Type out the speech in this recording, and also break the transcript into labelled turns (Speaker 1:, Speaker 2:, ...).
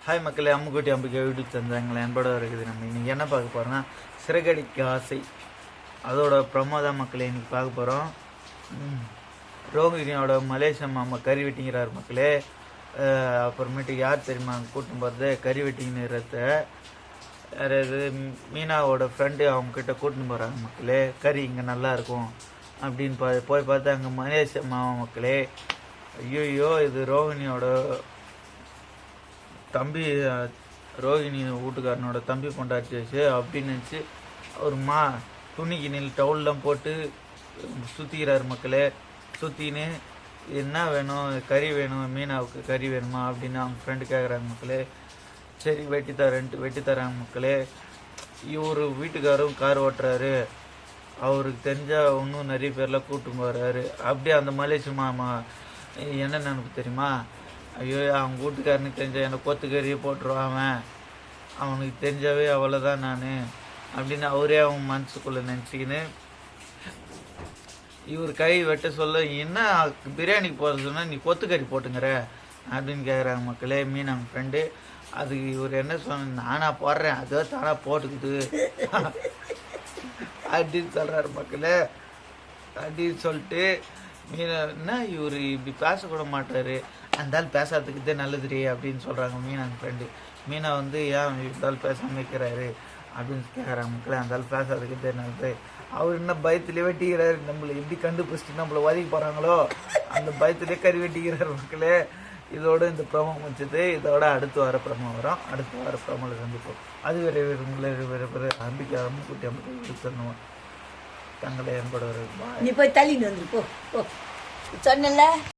Speaker 1: Hi மக்களே, அம்முக்குட்டி அம்பிக்கை YouTube தந்தாங்களே அன்போட இருக்குது. நம்ம இன்றைக்கி என்ன பார்க்க போகிறோம்னா சிறகடிக்க ஆசை அதோட பிரமோதான் மக்களே இன்றைக்கி பார்க்க போகிறோம். ரோகிணியோட மலேசியா மாமா கறி வெட்டிங்கிறார் மக்களே. அப்புறமேட்டு யார் தெரியுமா அங்கே கூட்டும் போகிறது கறி வெட்டிங்கிறத யாராவது மீனாவோட ஃப்ரெண்டு அவங்கக்கிட்ட கூட்டின்னு போகிறாங்க மக்களே. கறி இங்கே நல்லாயிருக்கும் அப்படின்னு போய் பார்த்தா அங்கே மலேசியா மாமா மக்களே. ஐயோ இது ரோகிணியோட தம்பி, ரோகிணி வீட்டுக்காரனோட தம்பி கொண்டாச்சு அப்படின்னு நினச்சி அவர் துணிக்கு நீள் டவுல்லாம் போட்டு சுற்றிக்கிறார் மக்களே. சுற்றின்னு என்ன வேணும், கறி வேணும், மீனாவுக்கு கறி வேணுமா அப்படின்னு அவங்க ஃப்ரெண்டு கேட்குறாங்க மக்களே. சரி வெட்டி தராங்க மக்களே. இவர் வீட்டுக்காரும் கார் ஓட்டுறாரு, அவருக்கு தெரிஞ்சால் இன்னும் நிறைய பேர்லாம் கூப்பிட்டு போகிறாரு. அப்படியே அந்த மலேசியா மாமா என்ன நினைப்பு தெரியுமா, ஐயோ அவங்க வீட்டுக்காரனுக்கு தெரிஞ்ச என்னை கொத்துக்கறியை போட்டுருவான், அவனுக்கு தெரிஞ்சாவே அவ்வளோதான் நான் அப்படின்னு அவரே அவன் மனசுக்குள்ளே நினச்சிக்கின்னு இவர் கை வெட்ட சொல்ல, என்ன பிரியாணிக்கு போட சொன்னால் நீ கொத்துக்கறி போட்டுங்கிற அப்படின்னு கேட்குறாங்க மக்களே மீன் ஃப்ரெண்டு. அதுக்கு இவர் என்ன சொன்ன, நானா போடுறேன் அதோ தானா போட்டுக்குது அப்படின்னு சொல்கிறாரு மக்களே. அப்படின்னு சொல்லிட்டு என்ன இவர் இப்படி பேசக்கூட மாட்டார், அந்தாலும் பேசாததுக்கு நல்லதுரே அப்படின்னு சொல்கிறாங்க மீனாங்க ஃப்ரெண்டு. மீனா ஏன் இருந்தாலும் பேசாமல் வைக்கிறாரு அப்படின்னு கேட்குறாங்க மக்களே. அந்தாலும் பேசாததுக்கு நல்லது, அவர் என்ன பயத்துலேயே வெட்டிக்கிறாரு, நம்மளை எப்படி கண்டுபிடிச்சிட்டு நம்மளை ஒதுக்கி போகிறாங்களோ அந்த பயத்துலேயே கறி வெட்டிக்கிறார் மக்களே. இதோட இந்த ப்ரோமோ முடிச்சது. இதோட அடுத்து வர ப்ரோமோ வரும். அடுத்து வர ப்ரோமோவில் சந்திப்போம். அது வேறு அம்பிக்கை அம்முக்குட்டி அம்பிக்கை சொன்னோம் தங்களை என்பட
Speaker 2: நீ போய் தள்ளின்னு வந்துரு போ சொன்னல.